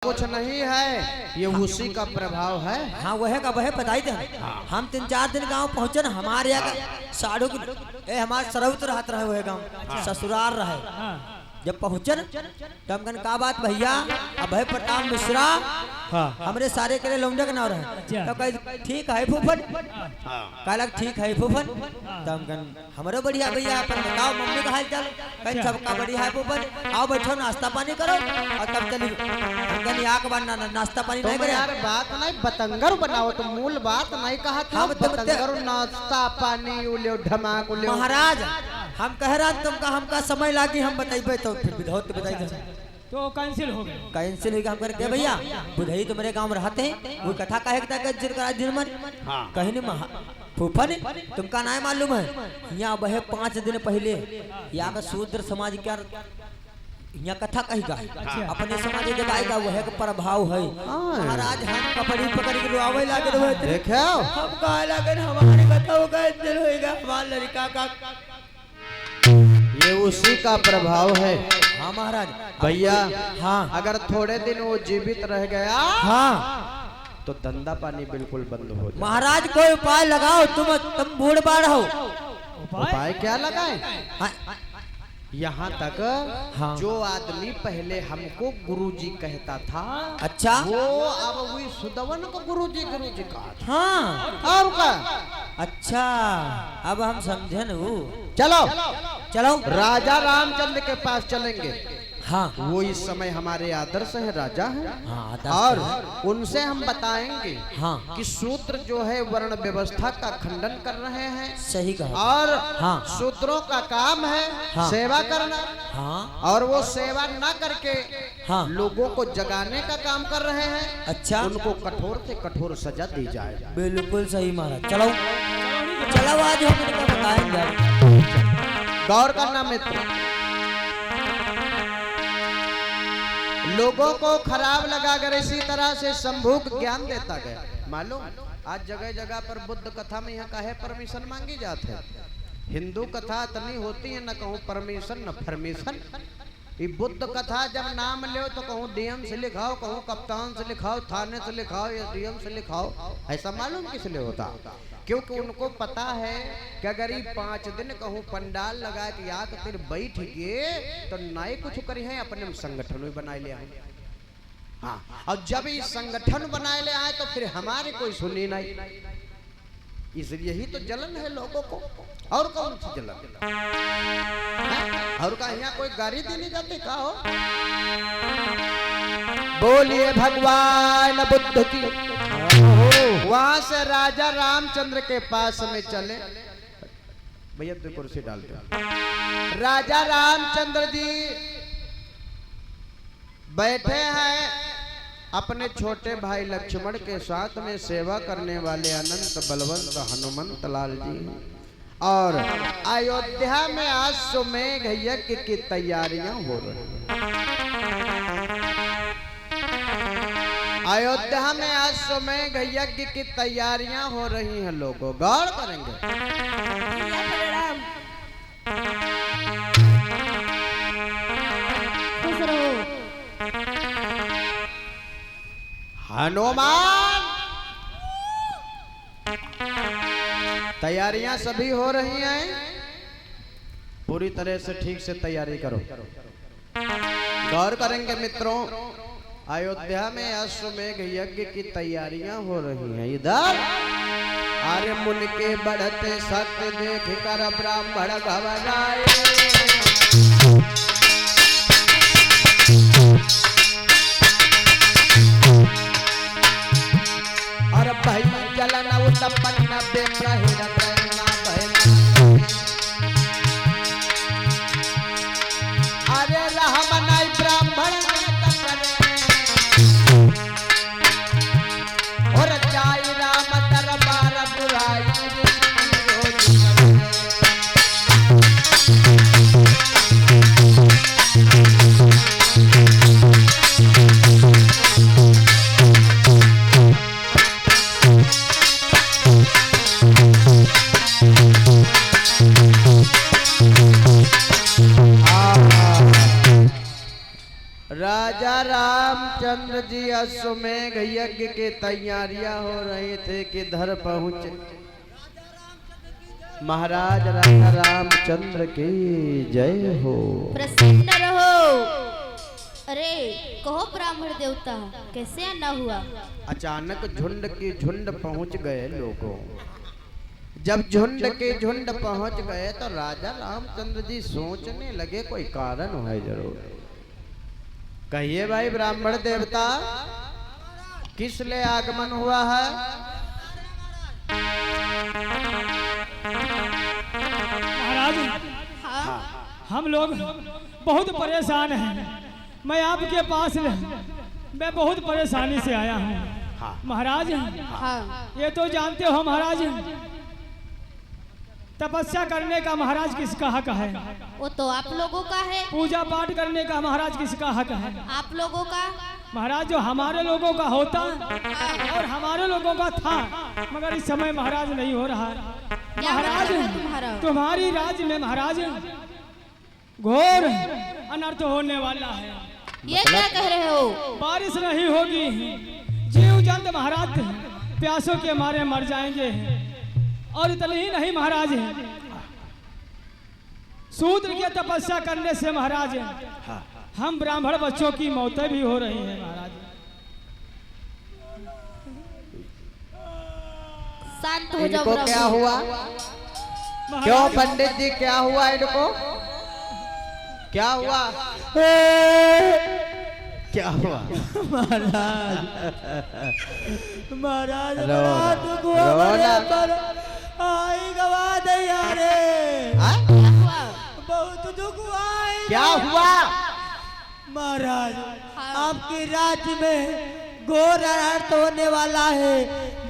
कुछ नहीं है, ये उसी का प्रभाव है। हाँ वह का वह बताई थे। हम 3-4 दिन गांव पहुंचे न, हमारे यहाँ साढ़ू की हमारे सरौत रहत रहे वह गांव ससुराल रहे। जब पहुंचन तो हम का बात भैया अब है प्रताप मिश्रा हमरे सारे के लिए लौंडे का नाम रहे। तो कह ठीक है फूफन, कहला ठीक है फूफन। तो हम हमारे बढ़िया भैया अपन बताओ मम्मी का हाल चाल, कहीं सबका बढ़िया है फूफन, आओ बैठो नाश्ता पानी करो और तब चली आग बनना नाश्ता पानी नहीं करे। यार बात नहीं बतंगर बनाओ तो मूल बात नहीं कहा था। बतंगर नाश्ता पानी उले ढमाक उले महाराज हम कह रहा तुमका हमका समय लागी हम बताइबे तो फिर विधौत बताई तो कैंसिल हो गए। कैंसिल हो गया। हम कर भैया बुधई तो मेरे गांव में रहते हैं, वो कथा कहे जिरमन कहीं नहीं फूफन तुमका नहीं मालूम है, यहाँ वह 5 दिन पहले यहाँ का शूद्र समाज क्या यहाँ कथा कही गा अपने समाज जब आएगा वह का प्रभाव है। महाराज हम कपड़ी पकड़ के आवे लागे देखो हम कहा लागे हमारे कथा कैंसिल होएगा हमारा लड़का का, ये उसी का प्रभाव है। हाँ महाराज भैया हाँ अगर थोड़े दिन वो जीवित रह गया हाँ तो धंधा पानी बिल्कुल बंद हो जाए। महाराज कोई उपाय लगाओ, तुम बूढ़ बाढ़ हो। उपाय क्या लगाए? हाँ, यहाँ तक हाँ। जो आदमी पहले हमको गुरुजी कहता था, अच्छा वो अब वही सुदवन को गुरुजी कहा। हाँ और का अच्छा अब हम समझे न। चलो चलो राजा रामचंद्र के पास चलेंगे। हाँ वो इस समय हमारे आदर्श है, राजा है। हाँ, और उनसे हम बताएंगे हाँ कि शूद्र जो है वर्ण व्यवस्था का खंडन कर रहे हैं। सही कहा। और हाँ शूद्रों का काम है हाँ सेवा करना। हाँ और वो सेवा ना करके हाँ लोगों को जगाने का काम कर रहे हैं। अच्छा उनको कठोर से कठोर सजा दी जाए। बिल्कुल सही महाराज। चलो चलो आज हम इनको बताएंगे। गौर करना मित्र, लोगों को खराब लगा कर इसी तरह से संभूक ज्ञान देता गया। मालूम आज जगह जगह पर बुद्ध कथा में यहाँ काहे परमिशन मांगी जाते है। हिंदू कथा इतनी होती है न कहूँ परमिशन न फरमिशन। ये बुद्ध कथा जब नाम ले तो कहूँ डीएम से लिखाओ, कहूँ कप्तान से लिखाओ, थाने से लिखाओ या डीएम से लिखाओ। ऐसा मालूम किस लिए होता? क्योंकि उनको पता है कि अगर ये 5 दिन कहूँ पंडाल लगा के आके फिर बैठ गए तो नए कुछ करी है, अपने संगठन भी बनाए ले आए। हाँ और जब ये संगठन बनाए ले आए तो फिर हमारे कोई सुनी नहीं। इसलिए ही तो जलन है लोगों को। और कौन सी जलन? और का यहाँ कोई गाड़ी दी नहीं जाती का हो? बोलिए भगवान बुद्ध की। वहां से राजा रामचंद्र के पास में चले। भैया तो कुर्सी डालते। राजा रामचंद्र जी बैठे हैं अपने छोटे भाई लक्ष्मण के साथ में सेवा करने वाले अनंत बलवंत हनुमंत लाल जी। और अयोध्या में आज सुमेघ यज्ञ की तैयारियां हो रही हैं। अयोध्या में आज सुमेघ यज्ञ की तैयारियां हो रही हैं। लोगों गौर करेंगे। हनुमान तैयारियां सभी हो रही हैं, पूरी तरह से ठीक से तैयारी करो। गौर करेंगे मित्रों, अयोध्या में अश्वमेघ यज्ञ की तैयारियां हो रही हैं। इधर आर्य मुनि के बढ़ते सत्य देख कर ब्राह्मण घबराए। और भाई जलन उत्पन्न बेप्रहिण प्रेरणा बहना। अरे राम नाई ब्राह्मण और जाई राम दरबार बुराई। रामचंद्र जी अश्वमेघ यज्ञ के तैयारियां हो रही थे कि धर पहुंचे महाराज राजा रामचंद्र की जय हो। प्रसन्न रहो। अरे कहो ब्राह्मण देवता कैसे आना हुआ? अचानक झुंड की झुंड पहुंच गए लोगों। जब झुंड के झुंड पहुंच गए तो राजा रामचंद्र जी सोचने लगे कोई कारण है जरूर। कहिए भाई ब्राह्मण देवता किस लिए आगमन हुआ है? महाराज हाँ हम लोग बहुत परेशान हैं। मैं आपके पास मैं बहुत परेशानी से आया हूँ। हाँ। महाराज हाँ ये तो जानते हो महाराज, तपस्या करने का महाराज किसका हक है? वो तो आप लोगों का है। पूजा पाठ करने का महाराज किसका हक है? आप लोगों का। महाराज जो हमारे लोगों का होता और हमारे लोगों का था, मगर इस समय महाराज नहीं हो रहा। क्या महाराज मतलब है तुम्हारा? तुम्हारी राज्य में महाराज घोर अनर्थ होने वाला है। ये क्या कह रहे हो? बारिश नहीं होगी, जीव जंत महाराज प्यासों के मारे मर जाएंगे। और इतना ही नहीं महाराज, शूद्र की तपस्या करने से महाराज हम ब्राह्मण बच्चों की मौतें भी हो रही हैं महाराज। शांत हो जाओ इनको प्रभु। क्या हुआ? क्यों पंडित जी क्या हुआ इनको? क्या हुआ? क्या हुआ? महाराज रो- बड़ा दुख हुआ रो मेरे ना। पर। आई गवा दे यारे, हाँ? क्या हुआ? बहुत दुख हुआ है। क्या हुआ? महाराज हाँ। आपके राज्य में घोर अनर्थ होने वाला है,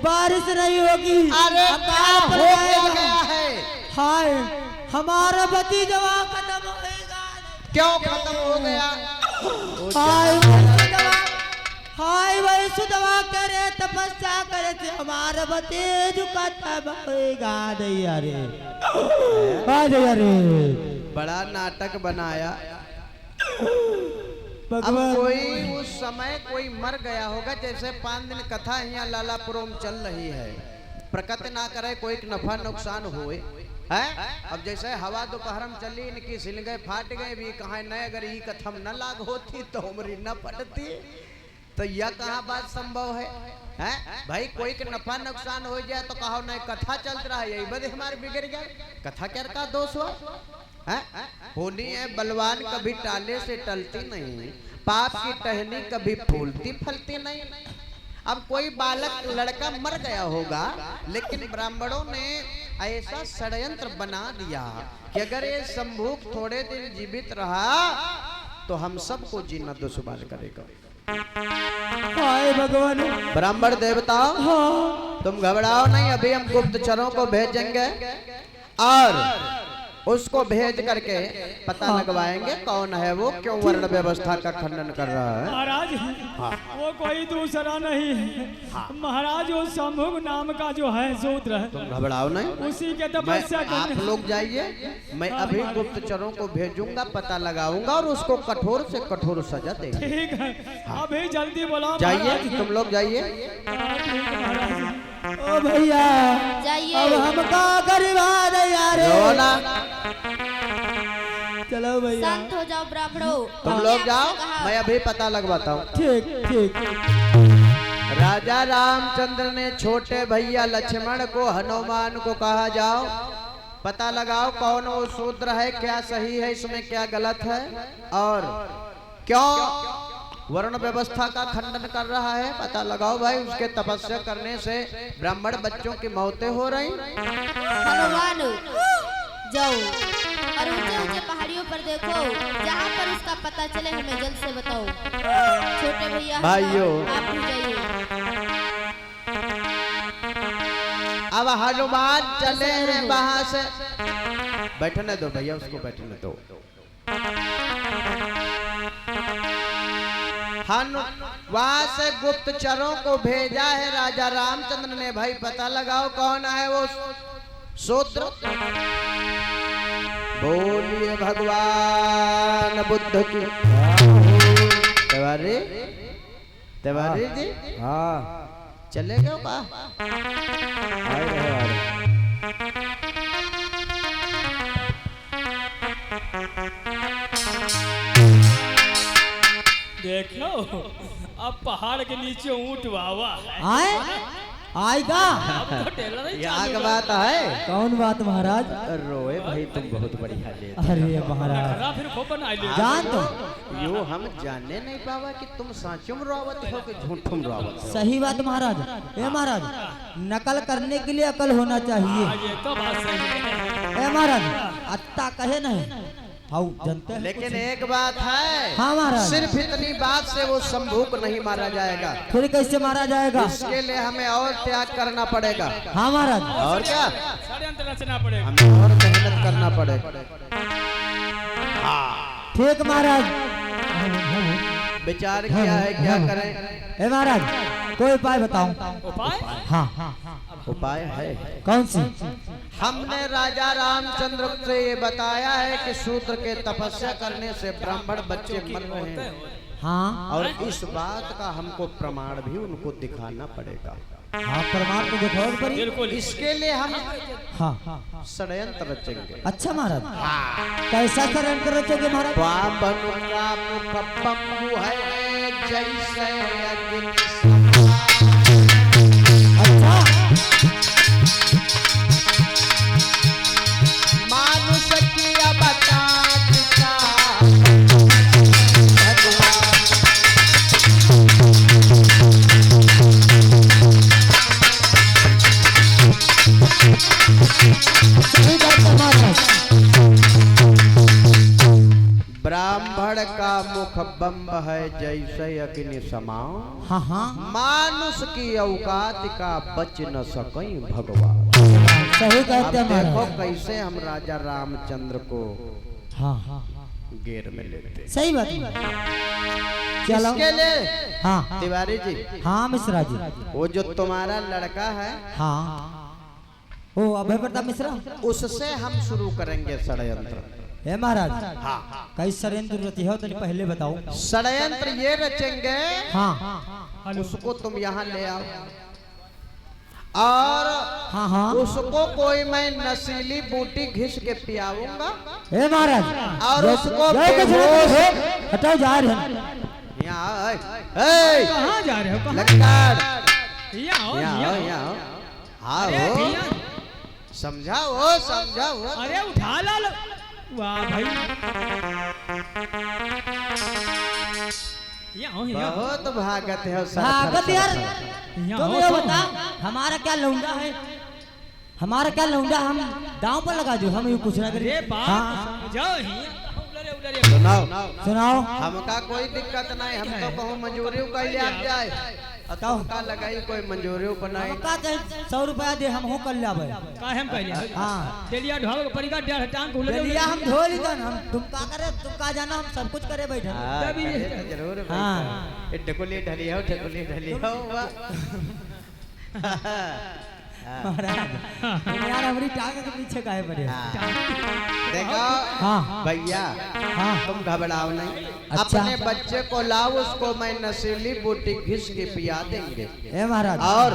बारिश नहीं होगी। अरे क्या अकाल हो पड़ जाएगा। गया है? हाय हमारा भतीजवा खत्म होएगा। क्यों खत्म हो गया? हाय वैष्णवा, हाय वैष्णवा करे तपस्या करे थे, हमारा भतीज खत्म होएगा। दैया रे, हाँ दैया रे। बड़ा नाटक बनाया। अब भगवान कोई उस समय कोई मर गया होगा, जैसे 5 दिन कथा यहाँ लालापुरों में चल रही है। प्रकट ना करे कोई नफा नुकसान होए है। अब जैसे हवा दोपहर में चली, इनकी सिल गए फाट गए भी कहा न, अगर ये कथम न लाग होती तो उमरी न पड़ती, तो यह कहाँ बात संभव है? हैं भाई कोई के नफा नुकसान हो जाए तो कहो नहीं कथा चलत रहा, यही बदे हमारे बिगड़ गया। कथा क्या का दोष हुआ है? होनी है बलवान कभी टाले से टलती नहीं, पाप की टहनी कभी फूलती फलती नहीं। अब कोई बालक लड़का मर गया होगा, लेकिन ब्राह्मणों ने ऐसा षड्यंत्र बना दिया कि अगर ये शंभुक थोड़े दिन जीवित रहा तो हम सबको जीना दुश्वार करेगा। हाय भगवान। ब्राह्मण देवता तुम घबराओ नहीं, अभी हम गुप्तचरों को भेजेंगे और उसको भेज करके पता लगवाएंगे कौन है वो, क्यों वर्ण व्यवस्था का खंडन कर रहा है। महाराज वो कोई दूसरा नहीं है। महाराज वो शंभुग नाम का जो है शूद्र है, तुम घबराओ नहीं, उसी के मैं तपस्या आप करने। लोग जाइए, मैं अभी गुप्तचरों को भेजूंगा, पता लगाऊंगा और उसको कठोर से कठोर सजा देंगे। ठीक है, अभी जल्दी बुलाओ जाइए महाराज। तुम लोग जाइए। हाँ, ठीक है महाराज। ओ भैया जाइए। अब हम का करीबा दैया रे। रोना, चलो भैया। शांत हो जाओ ब्राह्मणों। तुम हमने लोग आपसे जाओ, कहा। मैं अभी पता लगवाता हूँ। ठीक ठीक। राजा रामचंद्र ने छोटे भैया लक्ष्मण को हनुमान को कहा जाओ पता लगाओ कौन वो शूद्र है, क्या सही है इसमें क्या गलत है, और क्यों वर्ण व्यवस्था का खंडन कर रहा है, पता लगाओ भाई। उसके तपस्या करने से ब्राह्मण बच्चों की मौतें हो रही। हनुमान जाओ और ऊंचे ऊंचे पहाड़ियों पर देखो, जहाँ पर उसका पता चले हमें जल्द से बताओ। छोटे भैया भाइयों। आप भी जाइए। अब हनुमान चले हैं वहां से। बैठने दो भैया, उसको बैठने दो। वहां से गुप्तचरों को भेजा है राजा रामचंद्र ने, भाई पता लगाओ कौन है वो शूद्र। बोलिए भगवान बुद्ध की। तिवारी जी हाँ चले गए का आए रहे आ रहे। देखो अब पहाड़ के नीचे ऊंट वावा है। आए आएगा अब तो टेलर ही यहाँ चालू की बात है। कौन बात महाराज? रोए भाई तुम बहुत बढ़िया ले अरे महाराज करा फिर खोपन आई ले। जान तो यो हम जानने नहीं पावा कि तुम साचुम रोवत हो कि झूठुम रोवत हो। सही बात महाराज। ए महाराज नकल करने के लिए अकल होना चाहिए। ये तो बात सही है। ए महाराज अत्ता कहे नहीं हाउ जनते हैं। लेकिन एक बात है, हाँ महाराज। सिर्फ इतनी बात से वो शंभू को नहीं मारा जाएगा। फिर कैसे मारा जाएगा? इसके लिए हमें और त्याग करना पड़ेगा। हाँ महाराज। और क्या, षड्यंत्र रचना पड़ेगा। हमें और मेहनत करना पड़ेगा। ठीक महाराज। विचार किया है क्या करें? ए महाराज कोई उपाय बताओ। उपाय? हाँ उपाय है, कौन सी? हमने राजा रामचंद्र से ये बताया है कि शूद्र के तपस्या करने से ब्राह्मण बच्चे मर रहे हैं। हाँ और इस बात का हमको प्रमाण भी उनको दिखाना पड़ेगा। हाँ प्रमाण तो देखो परी। बिल्कुल। इसके लिए हम हाँ षड्यंत्र रचेंगे। अच्छा महाराज कैसा षड्यंत्र रचोगे महाराज? पावन का मुख बम्बू है जैसे अग्नि अच्छा मानुष की अवतार का भगवान। सही बात है महाराज। ब्राह्मण का मुख बम्ब है जैसे अग्नि समाओ। हाँ हाँ मानुष की औकात का बच न सके भगवान। सही अब कहते हैं देखो महाराज। कैसे हम राजा रामचंद्र को हाँ घेर में लेते। सही बात है। चलो इसके लिए हाँ तिवारी जी, हाँ मिश्रा जी। वो जो तुम्हारा लड़का है हाँ ओ अभय प्रताप मिश्रा। उससे हम शुरू करेंगे षड्यंत्र। हे महाराज हाँ कई षड्यंत्र रची हो तो पहले बताओ। षड्यंत्र ये रचेंगे, हाँ उसको तुम यहाँ ले आओ और हाँ हाँ उसको कोई मैं नशीली बूटी घिस के पियाऊंगा हे महाराज और उसको जय कुछ बेहोश नहीं, हटाओ जा रहे हैं। यहाँ ए, कहाँ जा रहे हो? कहाँ? लड़का यहाँ आओ, यहाँ यहाँ आओ, आओ। यहाँ आओ। हाँ अरे हो भैया, समझाओ समझाओ। अरे उठा ला लो। वाह भाई। यहाँ आओ, यहाँ आओ। बहुत भागत है भागत यार यहाँ तुम आओ, ये तो। बता हमारा क्या लौंडा है? हमारा क्या लौंडा हम दांव पर लगा दो। हम ये पूछना अरे करें। बात हाँ जाओ उलरे उलरे। सुनाओ। सुनाओ। हमका कोई दिक्कत नहीं, हम तो कहूँ मंजूरी कैले आप जाए और तुमका लगाई कोई मंजूरी बनाई। हम का चाहे 100 रुपया दे हम हो कर लावे। का हम पहले हाँ डेलिया ढाल के परिका डेढ़ टांग उलरे लिया हम धो ली तन हम तुम का करे तुम का जाना हम सब कुछ करे बैठे। हाँ, तभी- करे तो जरूर हाँ। भाई। ढकोली ढली हो ढकोली ढली हो महाराज तुम यार हमारी टांग के पीछे काहे पड़े? देखो हाँ भैया, हाँ तुम घबराओ नहीं। अच्छा। अपने बच्चे को लाओ, उसको मैं नशीली बूटी घिस के पिया देंगे हे महाराज और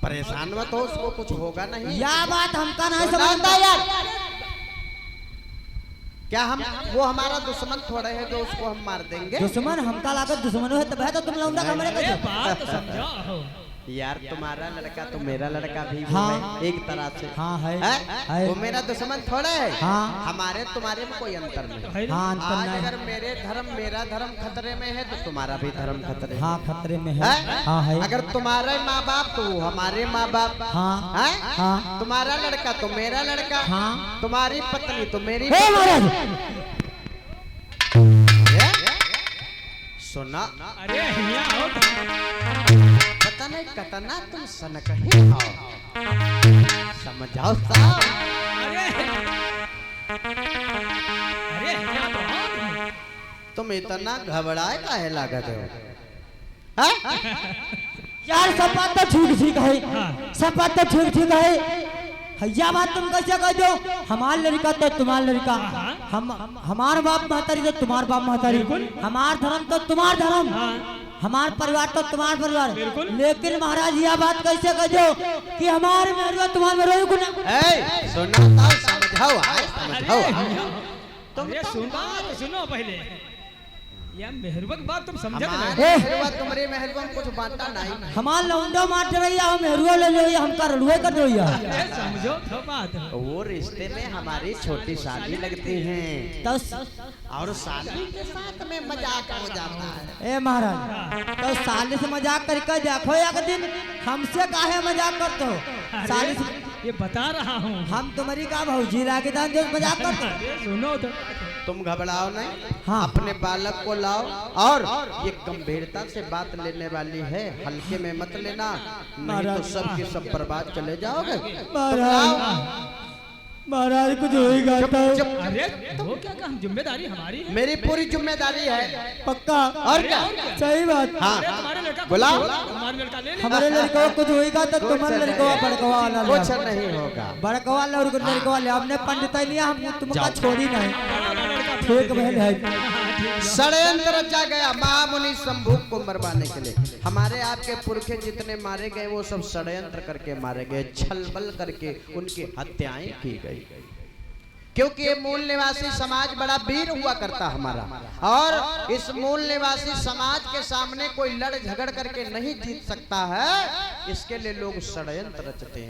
परेशान मत हो, उसको कुछ होगा नहीं। या बात हमका नहीं सुना समझता यार। क्या हम वो हमारा दुश्मन थोड़े है जो उसको हम मार देंगे? दुश्मन हमका लागत दुश्मन है तब है तो तुम लौंडा कमरे अरे कैसे? बात तो समझाओ। यार तुम्हारा लड़का तो मेरा लड़का भी वो हाँ। है एक तरह से। हाँ है है? वो मेरा दुश्मन थोड़ा है। हाँ। हमारे तुम्हारे में कोई अंतर नहीं। है ना? हाँ अंतर आज नहीं। अगर मेरा धर्म खतरे में है तो तुम्हारा भी धर्म खतरे में हाँ खतरे में है। है? हाँ है। अगर तुम्हारे माँ बाप तो वो हमारे माँ बाप। हाँ है? हाँ तुम्हारा लड़का तो मेरा लड़का। हाँ। तुम्हारी पत्नी तो मेरी हे पत्नी। महाराज ये? सुना अरे यहाँ आओ। पता नहीं कतना तुम सनक ही हो। समझाओ साहब। अरे अरे यहाँ तो आओ। तुम इतना घबराए काहे लागत हो? हैं? यार सब बात तो ठीक है। सब बात तो ठीक है। भैया बात तुम कैसे कह दो? हमार लड़का तो तुम्हार लड़का। हम हमार बाप महतारी तो तुम्हार बाप महतारी। हमार धर्म तो तुम्हार धर्म। हमार परिवार तो तुम्हार परिवार, लेकिन महाराज यह बात कैसे कह दो कि हमारे मेहरुआ तुम्हारे मेहरुआ को ना। सुनो समझाओ तुम सुनो पहले या मेहरुआ की बात तुम समझे मेहरुआ तुम्हारी मेहरुआ में कुछ बांटा नहीं। हमार लौंडा मार रही हम मेहरुआ ले लो, हम कर लुए कर दो या समझो तो बात वो रिश्ते में हमारी छोटी शादी लगती है तो और शादी के साथ में मजाक हो जाता है। ए महाराज तो साले से मजाक करके देखो एक दिन, हमसे काहे मजाक करते हो? साले से ये बता रहा हूँ हम तुम्हारी का भौजी लागे था जो मजाक करते हो। सुनो तो तुम घबराओ नहीं, हाँ। अपने बालक को लाओ और ये गंभीरता से बात लेने वाली है, हल्के में मत लेना, नहीं तो सब के सब बर्बाद चले जाओगे। महाराज कुछ होएगा तो अरे वो क्या काम, जिम्मेदारी हमारी, मेरी पूरी जिम्मेदारी है। पक्का और क्या? सही बात। हाँ तुम्हारे लड़का बुलाओ, हमारे लड़का ले ले। हमारे लड़कों कुछ होएगा तो तुम्हारे लड़कों बड़कवा वाला कुछ नहीं होगा। बड़कवा वाला और लड़कों वाले हमने पंडित ही लिया, हम तुमका छोड़ी नहीं। ठीक बहन है। षड्यंत्र रचा गया महामुनि शंभू को मरवाने के लिए। हमारे आपके पुरखे जितने मारे गए वो सब षड्यंत्र करके मारे गए, छलबल करके उनकी हत्याएं की गई। क्योंकि ये मूल निवासी समाज बड़ा वीर हुआ करता हमारा, और इस मूल निवासी समाज के सामने कोई लड़ झगड़ करके नहीं जीत सकता है, इसके लिए लोग षड्यंत्र रचते हैं।